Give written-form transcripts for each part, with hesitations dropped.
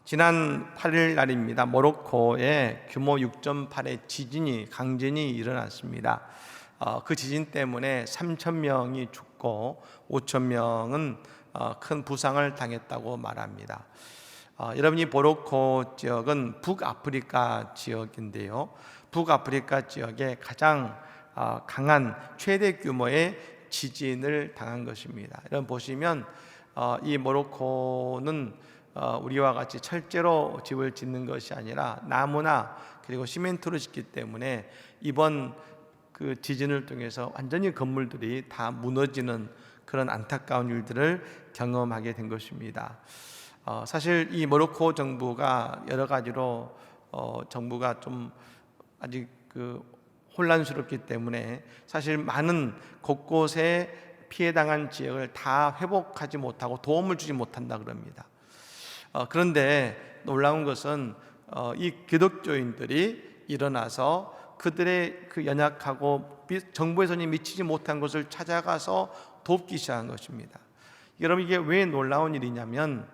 지난 8일 날입니다. 모로코에 규모 6.8의 강진이 일어났습니다. 그 지진 때문에 3,000명이 죽고 5,000명은 큰 부상을 당했다고 말합니다. 여러분이 모로코 지역은 북아프리카 지역인데요. 북아프리카 지역에 가장 강한 최대 규모의 지진을 당한 것입니다. 여러분 보시면 이 모로코는 우리와 같이 철제로 집을 짓는 것이 아니라 나무나 그리고 시멘트로 짓기 때문에 이번 그 지진을 통해서 완전히 건물들이 다 무너지는 그런 안타까운 일들을 경험하게 된 것입니다. 사실 이 모로코 정부가 여러 가지로 정부가 좀 아직 혼란스럽기 때문에 사실 많은 곳곳에 피해당한 지역을 다 회복하지 못하고 도움을 주지 못한다 그럽니다. 그런데 놀라운 것은 이 기독교인들이 일어나서 그들의 그 연약하고 정부의 손이 미치지 못한 곳을 찾아가서 돕기 시작한 것입니다. 여러분 이게 왜 놀라운 일이냐면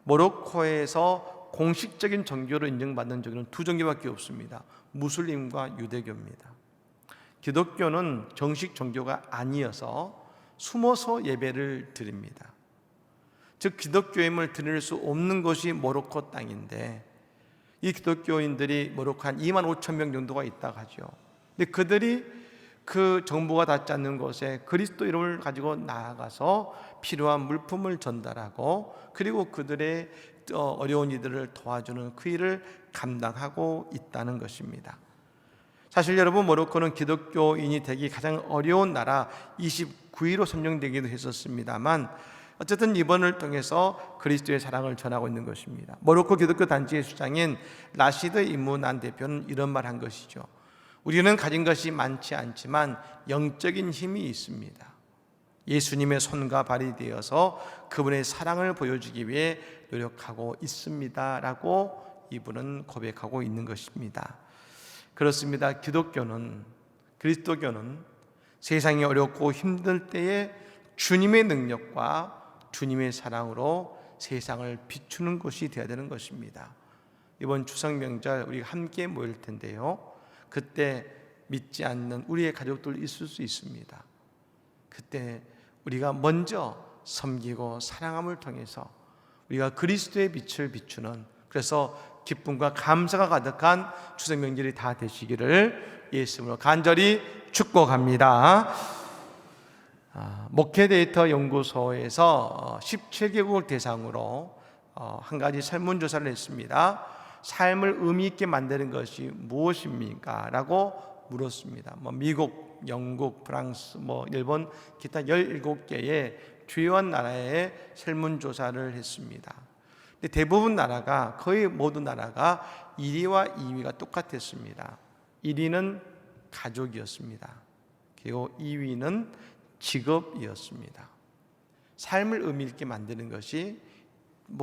모로코에서 공식적인 종교로 인정받는 종교는 두 종교밖에 없습니다. 무슬림과 유대교입니다. 기독교는 정식 종교가 아니어서 숨어서 예배를 드립니다. 즉 기독교임을 드릴 수 없는 곳이 모로코 땅인데 이 기독교인들이 모로코 한 25,000명 정도가 있다고 하죠. 근데 그들이 그 정부가 닿지 않는 곳에 그리스도 이름을 가지고 나아가서 필요한 물품을 전달하고 그리고 그들의 어려운 이들을 도와주는 그 일을 감당하고 있다는 것입니다. 사실 여러분 모로코는 기독교인이 되기 가장 어려운 나라 29위로 선정되기도 했었습니다만 어쨌든 이번을 통해서 그리스도의 사랑을 전하고 있는 것입니다. 모로코 기독교 단체의 수장인 라시드 이무난 대표는 이런 말 한 것이죠. 우리는 가진 것이 많지 않지만 영적인 힘이 있습니다. 예수님의 손과 발이 되어서 그분의 사랑을 보여주기 위해 노력하고 있습니다 라고 이분은 고백하고 있는 것입니다. 그렇습니다. 기독교는, 그리스도교는 세상이 어렵고 힘들 때에 주님의 능력과 주님의 사랑으로 세상을 비추는 것이 되어야 되는 것입니다. 이번 추석 명절 우리가 함께 모일 텐데요, 그때 믿지 않는 우리의 가족들 있을 수 있습니다. 그때 우리가 먼저 섬기고 사랑함을 통해서 우리가 그리스도의 빛을 비추는, 그래서 기쁨과 감사가 가득한 추석 명절이 다 되시기를 예수님으로 간절히 축복합니다. 목회 데이터 연구소에서 17개국을 대상으로 한 가지 설문조사를 했습니다. 삶을 의미 있게 만드는 것이 무엇입니까? 라고 물었습니다. 미국, 영국, 프랑스, 일본, 기타 17개의 주요한 나라의 설문조사를 했습니다. 근데 대부분 나라가, 거의 모든 나라가 1위와 2위가 똑같았습니다. 1위는 가족이었습니다. 그리고 2위는 직업이었습니다. 삶을 의미 있게 만드는 것이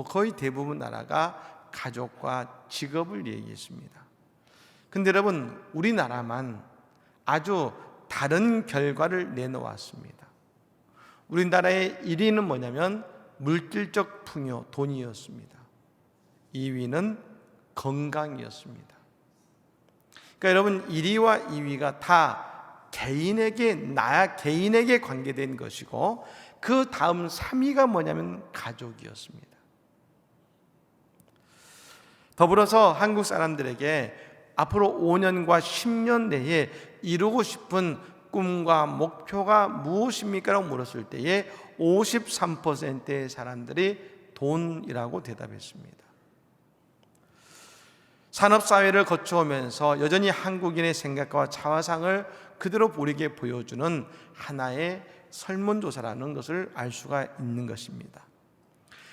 거의 대부분 나라가 가족과 직업을 얘기했습니다. 근데 여러분 우리나라만 아주 다른 결과를 내놓았습니다. 우리나라의 1위는 뭐냐면 물질적 풍요, 돈이었습니다. 2위는 건강이었습니다. 그러니까 여러분 1위와 2위가 다 개인에게 관계된 것이고 그 다음 3위가 뭐냐면 가족이었습니다. 더불어서 한국 사람들에게 앞으로 5년과 10년 내에 이루고 싶은 꿈과 목표가 무엇입니까? 라고 물었을 때에 53%의 사람들이 돈이라고 대답했습니다. 산업사회를 거쳐오면서 여전히 한국인의 생각과 자화상을 그대로 보이게 보여주는 하나의 설문조사라는 것을 알 수가 있는 것입니다.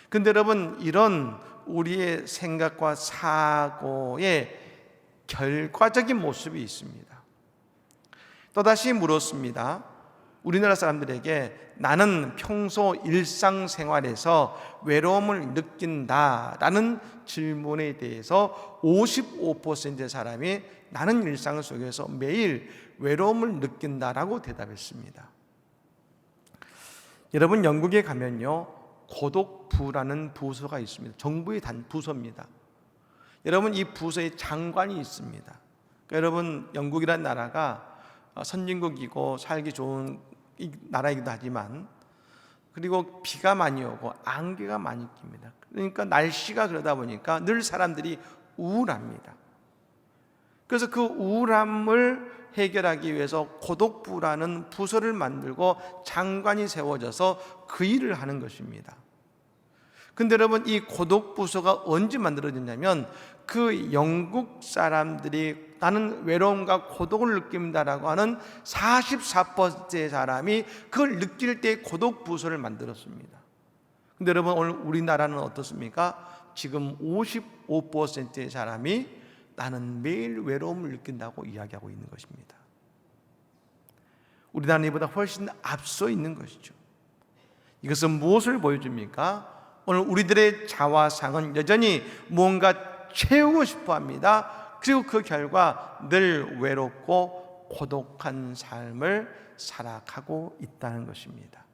그런데 여러분 이런 우리의 생각과 사고의 결과적인 모습이 있습니다. 또다시 물었습니다. 우리나라 사람들에게 나는 평소 일상생활에서 외로움을 느낀다라는 질문에 대해서 55%의 사람이 나는 일상 속에서 매일 외로움을 느낀다라고 대답했습니다. 여러분 영국에 가면요 고독부라는 부서가 있습니다. 정부의 부서입니다. 여러분, 이 부서에 장관이 있습니다. 그러니까 여러분, 영국이란 나라가 선진국이고 살기 좋은 나라이기도 하지만, 그리고 비가 많이 오고 안개가 많이 낍니다. 그러니까 날씨가 그러다 보니까 늘 사람들이 우울합니다. 그래서 그 우울함을 해결하기 위해서 고독부라는 부서를 만들고 장관이 세워져서 그 일을 하는 것입니다. 근데 여러분, 이 고독부서가 언제 만들어졌냐면 그 영국 사람들이 나는 외로움과 고독을 느낀다라고 하는 44%의 사람이 그걸 느낄 때 고독부서를 만들었습니다. 근데 여러분, 오늘 우리나라는 어떻습니까? 지금 55%의 사람이 나는 매일 외로움을 느낀다고 이야기하고 있는 것입니다. 우리나라는 이보다 훨씬 앞서 있는 것이죠. 이것은 무엇을 보여줍니까? 오늘 우리들의 자화상은 여전히 무언가 채우고 싶어 합니다. 그리고 그 결과 늘 외롭고 고독한 삶을 살아가고 있다는 것입니다.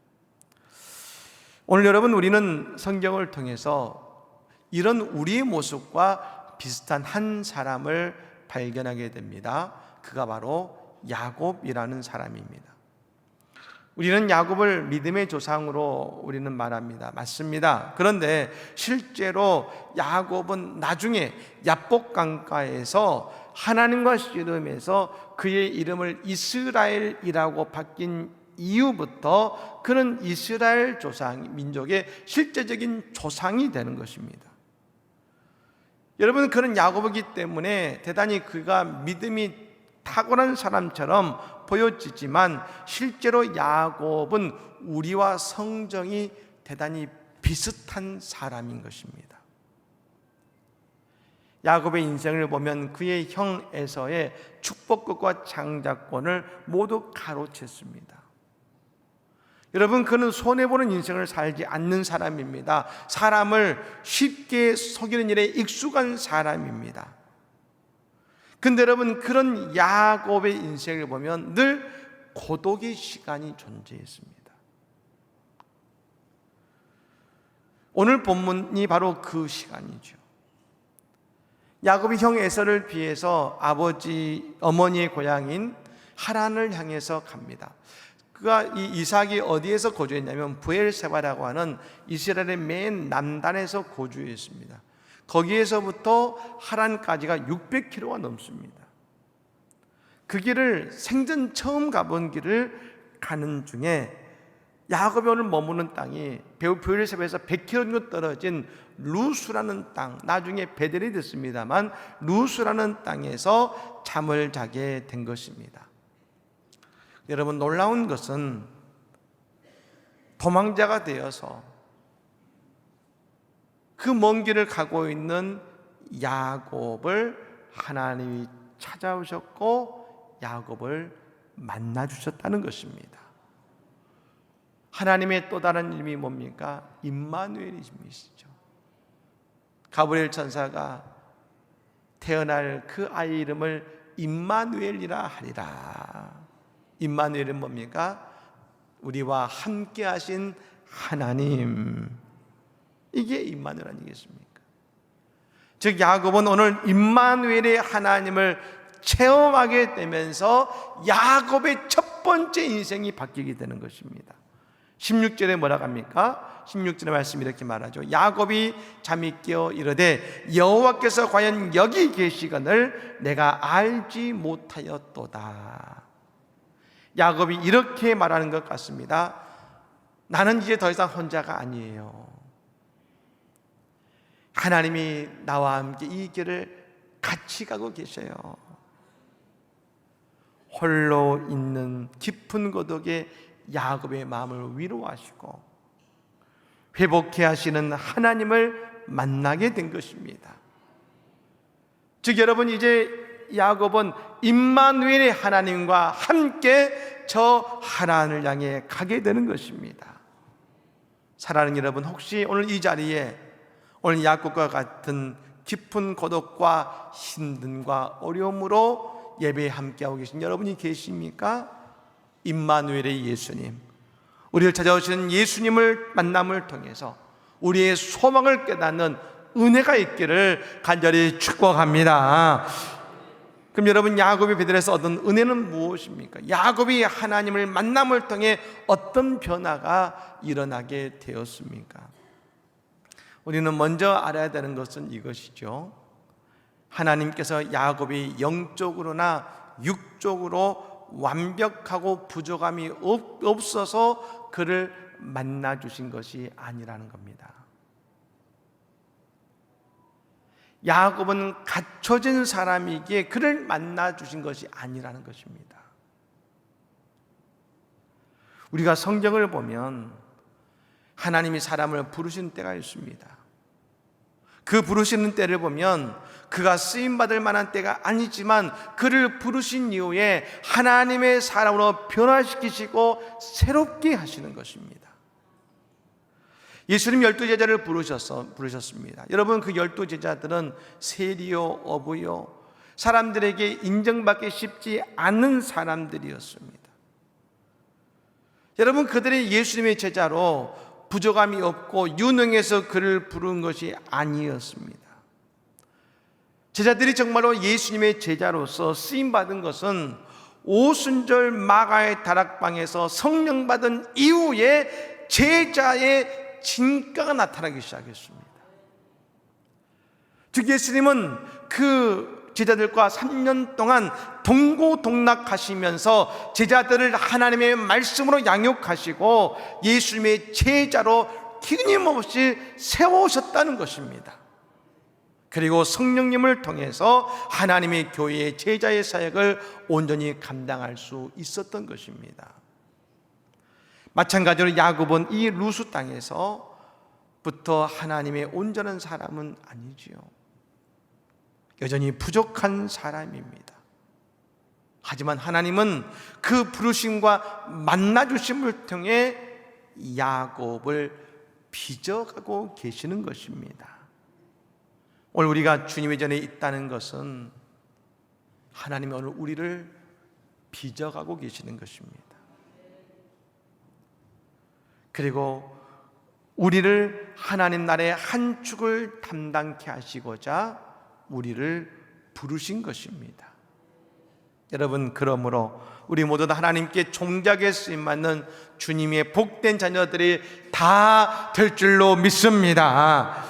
오늘 여러분, 우리는 성경을 통해서 이런 우리의 모습과 비슷한 한 사람을 발견하게 됩니다. 그가 바로 야곱이라는 사람입니다. 우리는 야곱을 믿음의 조상으로 우리는 말합니다. 맞습니다. 그런데 실제로 야곱은 나중에 야복 강가에서 하나님과 씨름해서 그의 이름을 이스라엘이라고 바뀐 이후부터 그는 이스라엘 조상, 민족의 실제적인 조상이 되는 것입니다. 여러분, 그는 야곱이기 때문에 대단히 그가 믿음이 탁월한 사람처럼 보여지지만 실제로 야곱은 우리와 성정이 대단히 비슷한 사람인 것입니다. 야곱의 인생을 보면 그의 형 에서의 축복권과 장자권을 모두 가로챘습니다. 여러분, 그는 손해보는 인생을 살지 않는 사람입니다. 사람을 쉽게 속이는 일에 익숙한 사람입니다. 근데 여러분, 그런 야곱의 인생을 보면 늘 고독의 시간이 존재했습니다. 오늘 본문이 바로 그 시간이죠. 야곱이 형 에서를 피해서 어머니의 고향인 하란을 향해서 갑니다. 그가 이 이삭이 어디에서 거주했냐면 브엘세바라고 하는 이스라엘의 맨 남단에서 거주했습니다. 거기에서부터 하란까지가 600km가 넘습니다. 그 길을 생전 처음 가본 길을 가는 중에 야곱이 오늘 머무는 땅이 브엘세바에서 100km 정도 떨어진 루스라는 땅, 나중에 베델이 됐습니다만 루스라는 땅에서 잠을 자게 된 것입니다. 여러분, 놀라운 것은 도망자가 되어서 그 먼 길을 가고 있는 야곱을 하나님이 찾아오셨고 야곱을 만나주셨다는 것입니다. 하나님의 또 다른 이름이 뭡니까? 임마누엘이시죠. 가브리엘 천사가 태어날 그 아이 이름을 임마누엘이라 하리라. 임마누엘은 뭡니까? 우리와 함께 하신 하나님. 이게 임마누엘 아니겠습니까? 즉 야곱은 오늘 임마누엘의 하나님을 체험하게 되면서 야곱의 첫 번째 인생이 바뀌게 되는 것입니다. 16절에 뭐라고 합니까? 16절의 말씀이 이렇게 말하죠. 야곱이 잠이 깨어 이르되 여호와께서 과연 여기 계시거늘 내가 알지 못하였도다. 야곱이 이렇게 말하는 것 같습니다. 나는 이제 더 이상 혼자가 아니에요. 하나님이 나와 함께 이 길을 같이 가고 계셔요. 홀로 있는 깊은 고독에 야곱의 마음을 위로하시고 회복해 하시는 하나님을 만나게 된 것입니다. 즉 여러분, 이제 야곱은 임마누엘의 하나님과 함께 저 하나님을 향해 가게 되는 것입니다. 사랑하는 여러분, 혹시 오늘 이 자리에 오늘 야곱과 같은 깊은 고독과 힘듦과 어려움으로 예배에 함께하고 계신 여러분이 계십니까? 임마누엘의 예수님, 우리를 찾아오시는 예수님을 만남을 통해서 우리의 소망을 깨닫는 은혜가 있기를 간절히 축복합니다. 그럼 여러분, 야곱이 베들에서 얻은 은혜는 무엇입니까? 야곱이 하나님을 만남을 통해 어떤 변화가 일어나게 되었습니까? 우리는 먼저 알아야 되는 것은 이것이죠. 하나님께서 야곱이 영적으로나 육적으로 완벽하고 부족함이 없어서 그를 만나 주신 것이 아니라는 겁니다. 야곱은 갖춰진 사람이기에 그를 만나 주신 것이 아니라는 것입니다. 우리가 성경을 보면 하나님이 사람을 부르신 때가 있습니다. 그 부르시는 때를 보면 그가 쓰임받을 만한 때가 아니지만 그를 부르신 이후에 하나님의 사람으로 변화시키시고 새롭게 하시는 것입니다. 예수님 12제자를 부르셨습니다. 여러분, 그 12제자들은 세리요 어부요 사람들에게 인정받기 쉽지 않은 사람들이었습니다. 여러분, 그들이 예수님의 제자로 부족함이 없고 유능해서 그를 부른 것이 아니었습니다. 제자들이 정말로 예수님의 제자로서 쓰임받은 것은 오순절 마가의 다락방에서 성령 받은 이후에 제자의 진가가 나타나기 시작했습니다. 즉 예수님은 그 제자들과 3년 동안 동고동락하시면서 제자들을 하나님의 말씀으로 양육하시고 예수님의 제자로 끊임없이 세우셨다는 것입니다. 그리고 성령님을 통해서 하나님의 교회의 제자의 사역을 온전히 감당할 수 있었던 것입니다. 마찬가지로 야곱은 이 루스 땅에서부터 하나님의 온전한 사람은 아니지요. 여전히 부족한 사람입니다. 하지만 하나님은 그 부르심과 만나주심을 통해 야곱을 빚어가고 계시는 것입니다. 오늘 우리가 주님의 전에 있다는 것은 하나님이 오늘 우리를 빚어가고 계시는 것입니다. 그리고 우리를 하나님 나라의 한 축을 담당케 하시고자 우리를 부르신 것입니다. 여러분, 그러므로 우리 모두 다 하나님께 종자게 쓰임받는 주님의 복된 자녀들이 다 될 줄로 믿습니다.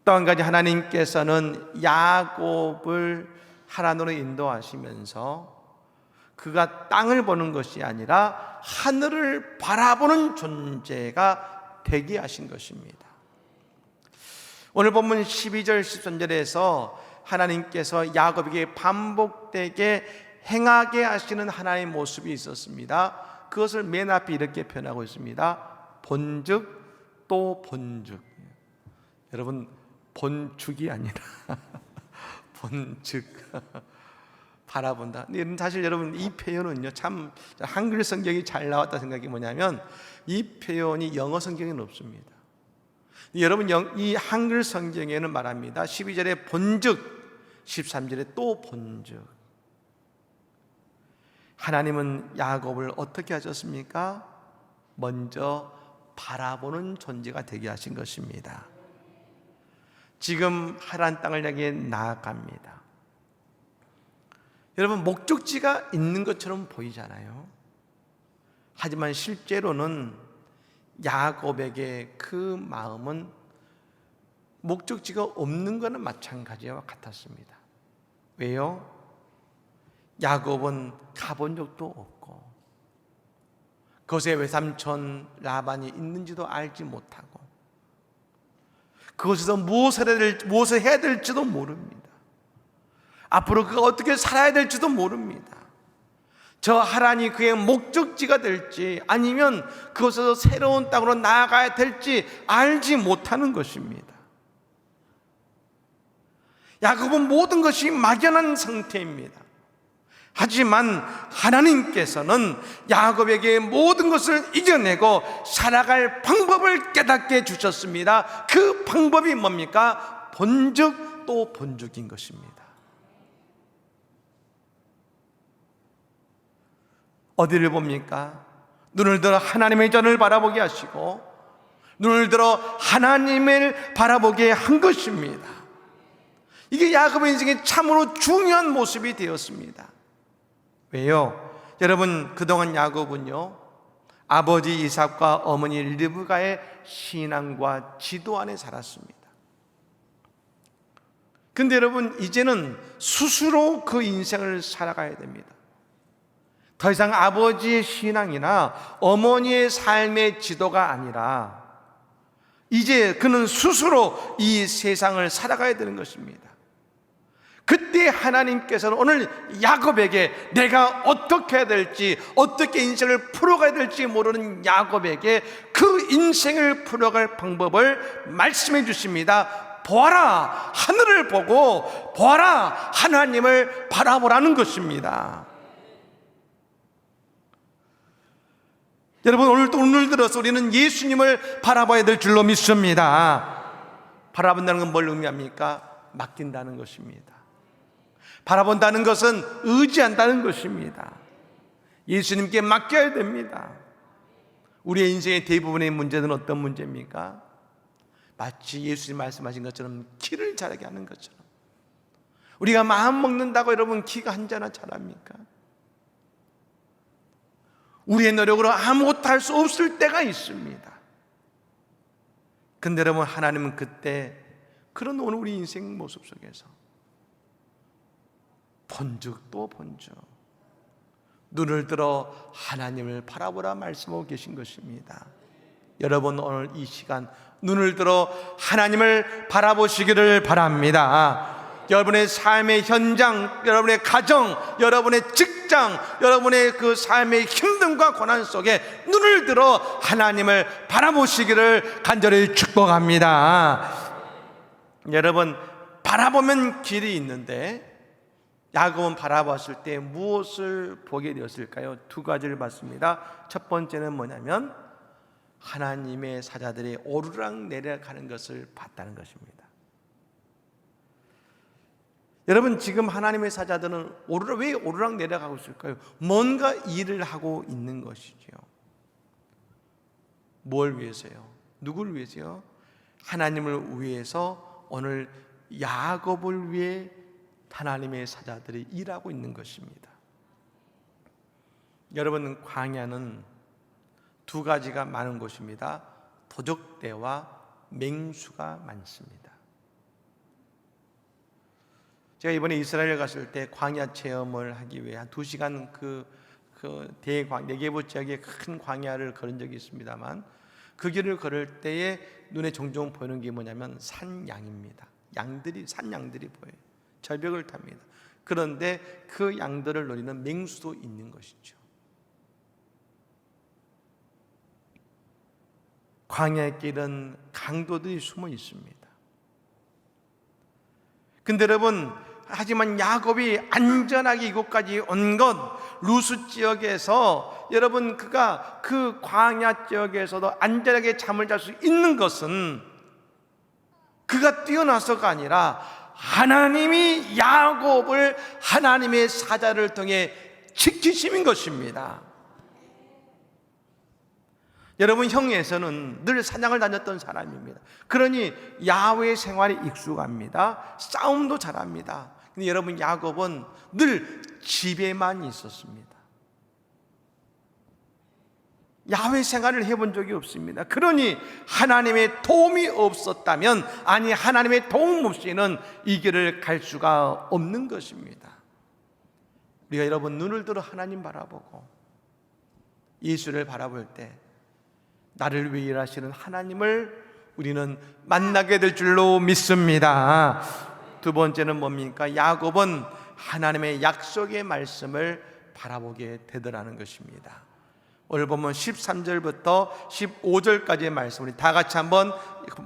또 한 가지, 하나님께서는 야곱을 하나님으로 인도하시면서 그가 땅을 보는 것이 아니라 하늘을 바라보는 존재가 되게 하신 것입니다. 오늘 본문 12절 13절에서 하나님께서 야곱에게 반복되게 행하게 하시는 하나님의 모습이 있었습니다. 그것을 맨 앞에 이렇게 표현하고 있습니다. 본즉 또 본즉. 여러분, 본축이 아니라 본즉, 바라본다. 사실 여러분, 이 표현은요, 참 한글 성경이 잘 나왔다 생각이 뭐냐면 이 표현이 영어 성경에는 없습니다. 여러분, 이 한글 성경에는 말합니다. 12절에 본즉, 13절에 또 본즉. 하나님은 야곱을 어떻게 하셨습니까? 먼저 바라보는 존재가 되게 하신 것입니다. 지금 하란 땅을 향해 나아갑니다. 여러분, 목적지가 있는 것처럼 보이잖아요. 하지만 실제로는 야곱에게 그 마음은 목적지가 없는 것은 마찬가지와 같았습니다. 왜요? 야곱은 가본 적도 없고 그곳에 외삼촌 라반이 있는지도 알지 못하고 그곳에서 무엇을 해야 될지도 모릅니다. 앞으로 그가 어떻게 살아야 될지도 모릅니다. 저 하란이 그의 목적지가 될지 아니면 그곳에서 새로운 땅으로 나아가야 될지 알지 못하는 것입니다. 야곱은 모든 것이 막연한 상태입니다. 하지만 하나님께서는 야곱에게 모든 것을 이겨내고 살아갈 방법을 깨닫게 해주셨습니다. 그 방법이 뭡니까? 본즉 또 본즉인 것입니다. 어디를 봅니까? 눈을 들어 하나님의 전을 바라보게 하시고 눈을 들어 하나님을 바라보게 한 것입니다. 이게 야곱의 인생의 참으로 중요한 모습이 되었습니다. 왜요? 여러분, 그동안 야곱은요, 아버지 이삭과 어머니 르브가의 신앙과 지도 안에 살았습니다. 근데 여러분, 이제는 스스로 그 인생을 살아가야 됩니다. 더 이상 아버지의 신앙이나 어머니의 삶의 지도가 아니라 이제 그는 스스로 이 세상을 살아가야 되는 것입니다. 그때 하나님께서는 오늘 야곱에게 내가 어떻게 해야 될지, 어떻게 인생을 풀어가야 될지 모르는 야곱에게 그 인생을 풀어갈 방법을 말씀해 주십니다. 보아라, 하늘을 보고 보아라, 하나님을 바라보라는 것입니다. 여러분, 오늘 들어서 우리는 예수님을 바라봐야 될 줄로 믿습니다. 바라본다는 건 뭘 의미합니까? 맡긴다는 것입니다. 바라본다는 것은 의지한다는 것입니다. 예수님께 맡겨야 됩니다. 우리의 인생의 대부분의 문제는 어떤 문제입니까? 마치 예수님 말씀하신 것처럼 키를 자라게 하는 것처럼, 우리가 마음 먹는다고 여러분 키가 한 자나 자랍니까? 우리의 노력으로 아무것도 할 수 없을 때가 있습니다. 근데 여러분, 하나님은 그때 그런 오늘 우리 인생 모습 속에서 본즉 또 본즉 눈을 들어 하나님을 바라보라 말씀하고 계신 것입니다. 여러분, 오늘 이 시간 눈을 들어 하나님을 바라보시기를 바랍니다. 여러분의 삶의 현장, 여러분의 가정, 여러분의 직장, 여러분의 그 삶의 힘듦과 고난 속에 눈을 들어 하나님을 바라보시기를 간절히 축복합니다. 여러분, 바라보면 길이 있는데 야곱은 바라봤을 때 무엇을 보게 되었을까요? 두 가지를 봤습니다. 첫 번째는 뭐냐면 하나님의 사자들이 오르락 내려가는 것을 봤다는 것입니다. 여러분, 지금 하나님의 사자들은 왜 오르락 내려가고 있을까요? 뭔가 일을 하고 있는 것이죠. 뭘 위해서요? 누구를 위해서요? 하나님을 위해서 오늘 야곱을 위해 하나님의 사자들이 일하고 있는 것입니다. 여러분, 광야는 두 가지가 많은 곳입니다. 도적대와 맹수가 많습니다. 제가 이번에 이스라엘 갔을 때 광야 체험을 하기 위해 한 2시간 그 네게부 지역의 큰 광야를 걸은 적이 있습니다만, 그 길을 걸을 때에 눈에 종종 보이는 게 뭐냐면 산양입니다. 산 양들이 보여요. 절벽을 탑니다. 그런데 그 양들을 노리는 맹수도 있는 것이죠. 광야의 길은 강도들이 숨어 있습니다. 근데 여러분, 하지만 야곱이 안전하게 이곳까지 온 것, 루스 지역에서 여러분 그가 그 광야 지역에서도 안전하게 잠을 잘 수 있는 것은 그가 뛰어나서가 아니라 하나님이 야곱을 하나님의 사자를 통해 지키심인 것입니다. 여러분, 형에서는 늘 사냥을 다녔던 사람입니다. 그러니 야외 생활에 익숙합니다. 싸움도 잘합니다. 근데 여러분, 야곱은 늘 집에만 있었습니다. 야외 생활을 해본 적이 없습니다. 그러니 하나님의 도움이 없었다면, 아니 하나님의 도움 없이는 이 길을 갈 수가 없는 것입니다. 우리가 여러분 눈을 들어 하나님 바라보고 예수를 바라볼 때 나를 위해 일하시는 하나님을 우리는 만나게 될 줄로 믿습니다. 두 번째는 뭡니까? 야곱은 하나님의 약속의 말씀을 바라보게 되더라는 것입니다. 오늘 보면 13절부터 15절까지의 말씀, 우리 다 같이 한번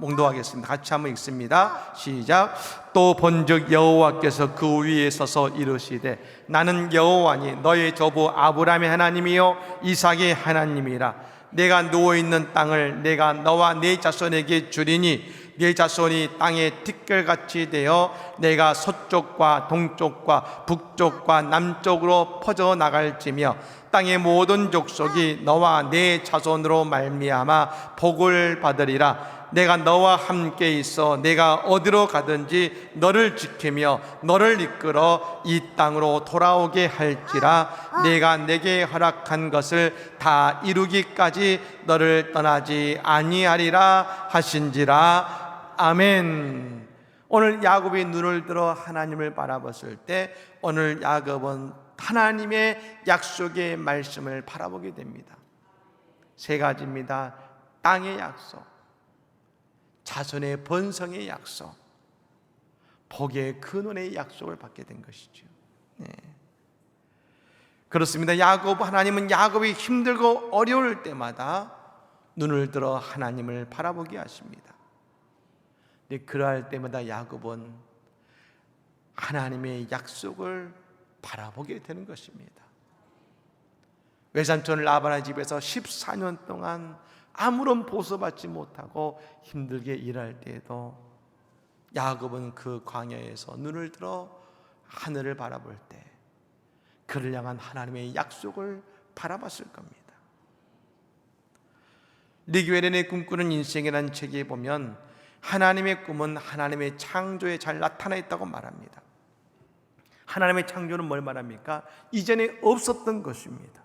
봉독하겠습니다. 같이 한번 읽습니다. 시작. 또 본즉 여호와께서 그 위에 서서 이르시되 나는 여호와니 너의 조부 아브라함의 하나님이요 이삭의 하나님이라. 내가 누워있는 땅을 내가 너와 네 자손에게 주리니 네 자손이 땅에 티끌같이 되어 내가 서쪽과 동쪽과 북쪽과 남쪽으로 퍼져나갈지며 땅의 모든 족속이 너와 네 자손으로 말미암아 복을 받으리라. 내가 너와 함께 있어 내가 어디로 가든지 너를 지키며 너를 이끌어 이 땅으로 돌아오게 할지라. 내가 내게 허락한 것을 다 이루기까지 너를 떠나지 아니하리라 하신지라. 아멘. 오늘 야곱이 눈을 들어 하나님을 바라봤을 때 오늘 야곱은 하나님의 약속의 말씀을 바라보게 됩니다. 세 가지입니다. 땅의 약속, 자손의 번성의 약속, 복의 근원의 약속을 받게 된 것이죠. 네. 그렇습니다. 하나님은 야곱이 힘들고 어려울 때마다 눈을 들어 하나님을 바라보게 하십니다. 근데 그러할 때마다 야곱은 하나님의 약속을 바라보게 되는 것입니다. 외삼촌 라반의 집에서 14년 동안 아무런 보수받지 못하고 힘들게 일할 때에도 야곱은 그 광야에서 눈을 들어 하늘을 바라볼 때 그를 향한 하나님의 약속을 바라봤을 겁니다. 리기 웨렌의 꿈꾸는 인생이라는 책에 보면 하나님의 꿈은 하나님의 창조에 잘 나타나 있다고 말합니다. 하나님의 창조는 뭘 말합니까? 이전에 없었던 것입니다.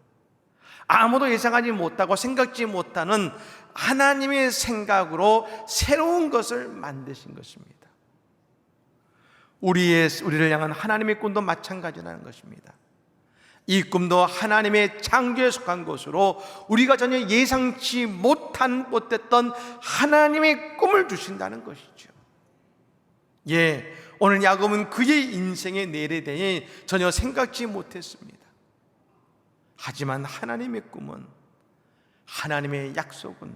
아무도 예상하지 못하고 생각지 못하는 하나님의 생각으로 새로운 것을 만드신 것입니다. 우리를 향한 하나님의 꿈도 마찬가지라는 것입니다. 이 꿈도 하나님의 창조에 속한 것으로 우리가 전혀 예상치 못했던 하나님의 꿈을 주신다는 것이죠. 오늘 야곱은 그의 인생의 내일에 전혀 생각지 못했습니다. 하지만 하나님의 꿈은, 하나님의 약속은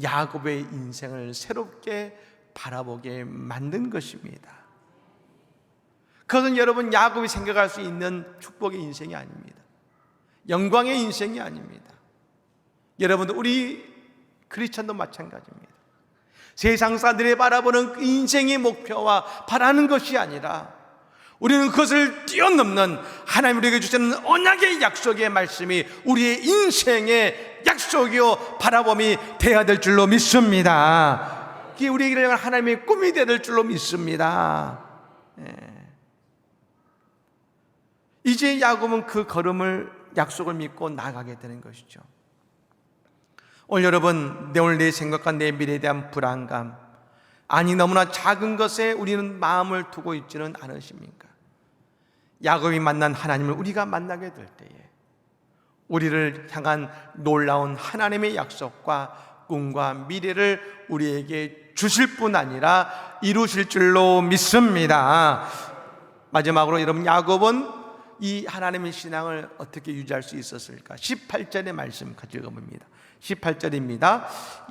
야곱의 인생을 새롭게 바라보게 만든 것입니다. 그것은 여러분 야곱이 생각할 수 있는 축복의 인생이 아닙니다. 영광의 인생이 아닙니다. 여러분들, 우리 크리스천도 마찬가지입니다. 세상 사람들이 바라보는 그 인생의 목표와 바라는 것이 아니라 우리는 그것을 뛰어넘는 하나님 우리에게 주시는 언약의 약속의 말씀이 우리의 인생의 약속이요 바라봄이 되어야 될 줄로 믿습니다. 그게 우리에게 하나님의 꿈이 되어야 될 줄로 믿습니다. 이제 야곱은 그 걸음을, 약속을 믿고 나가게 되는 것이죠. 오늘 여러분, 오늘 내 생각과 내 미래에 대한 불안감, 아니 너무나 작은 것에 우리는 마음을 두고 있지는 않으십니까? 야곱이 만난 하나님을 우리가 만나게 될 때에 우리를 향한 놀라운 하나님의 약속과 꿈과 미래를 우리에게 주실 뿐 아니라 이루실 줄로 믿습니다. 마지막으로 여러분, 야곱은 이 하나님의 신앙을 어떻게 유지할 수 있었을까? 18절의 말씀 가지고 봅니다. 18절입니다.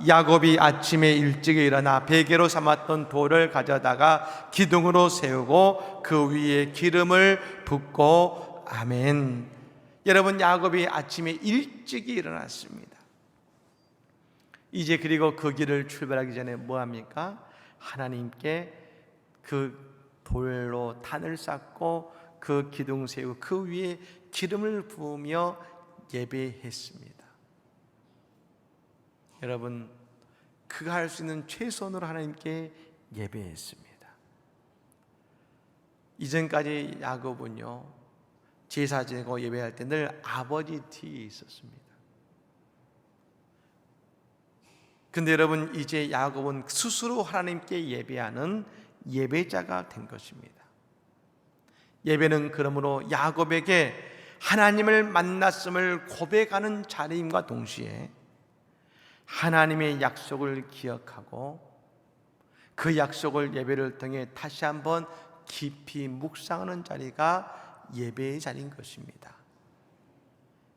야곱이 아침에 일찍 일어나 베개로 삼았던 돌을 가져다가 기둥으로 세우고 그 위에 기름을 붓고. 아멘. 여러분, 야곱이 아침에 일찍 일어났습니다. 이제 그리고 그 길을 출발하기 전에 뭐합니까? 하나님께 그 돌로 단을 쌓고 그 기둥 세우고 그 위에 기름을 부으며 예배했습니다. 여러분, 그가 할 수 있는 최선으로 하나님께 예배했습니다. 이전까지 야곱은요, 제사 지내고 예배할 때 늘 아버지 뒤에 있었습니다. 근데 여러분, 이제 야곱은 스스로 하나님께 예배하는 예배자가 된 것입니다. 예배는 그러므로 야곱에게 하나님을 만났음을 고백하는 자리임과 동시에 하나님의 약속을 기억하고 그 약속을 예배를 통해 다시 한번 깊이 묵상하는 자리가 예배의 자리인 것입니다.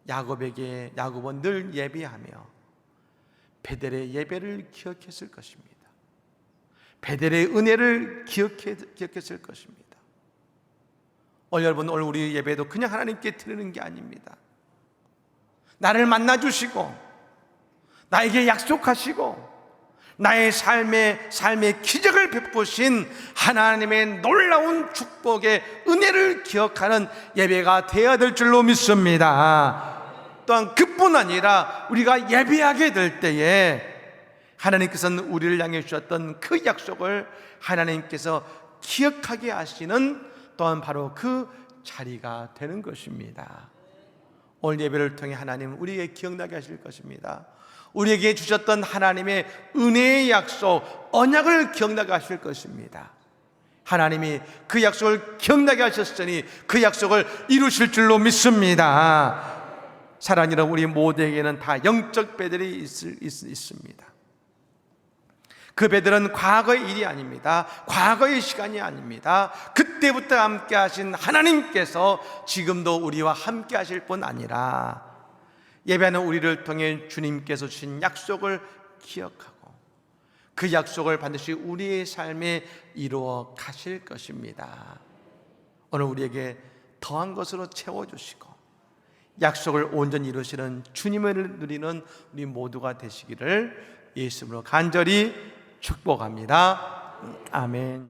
야곱은 늘 예배하며 베델의 예배를 기억했을 것입니다. 베델의 은혜를 기억했을 것입니다. 여러분, 오늘 우리 예배도 그냥 하나님께 드리는 게 아닙니다. 나를 만나주시고 나에게 약속하시고 나의 삶의 기적을 베푸신 하나님의 놀라운 축복의 은혜를 기억하는 예배가 되어야 될 줄로 믿습니다. 또한 그뿐 아니라 우리가 예배하게 될 때에 하나님께서는 우리를 향해 주셨던 그 약속을 하나님께서 기억하게 하시는 또한 바로 그 자리가 되는 것입니다. 오늘 예배를 통해 하나님은 우리에게 기억나게 하실 것입니다. 우리에게 주셨던 하나님의 은혜의 약속, 언약을 기억나게 하실 것입니다. 하나님이 그 약속을 기억나게 하셨으니 그 약속을 이루실 줄로 믿습니다. 사랑하는 여러분, 우리 모두에게는 다 영적 배들이 있습니다. 그 배들은 과거의 일이 아닙니다. 과거의 시간이 아닙니다. 그때부터 함께 하신 하나님께서 지금도 우리와 함께 하실 뿐 아니라 예배하는 우리를 통해 주님께서 주신 약속을 기억하고 그 약속을 반드시 우리의 삶에 이루어 가실 것입니다. 오늘 우리에게 더한 것으로 채워주시고 약속을 온전히 이루시는 주님을 누리는 우리 모두가 되시기를 예수 이름으로 간절히 축복합니다. 아멘.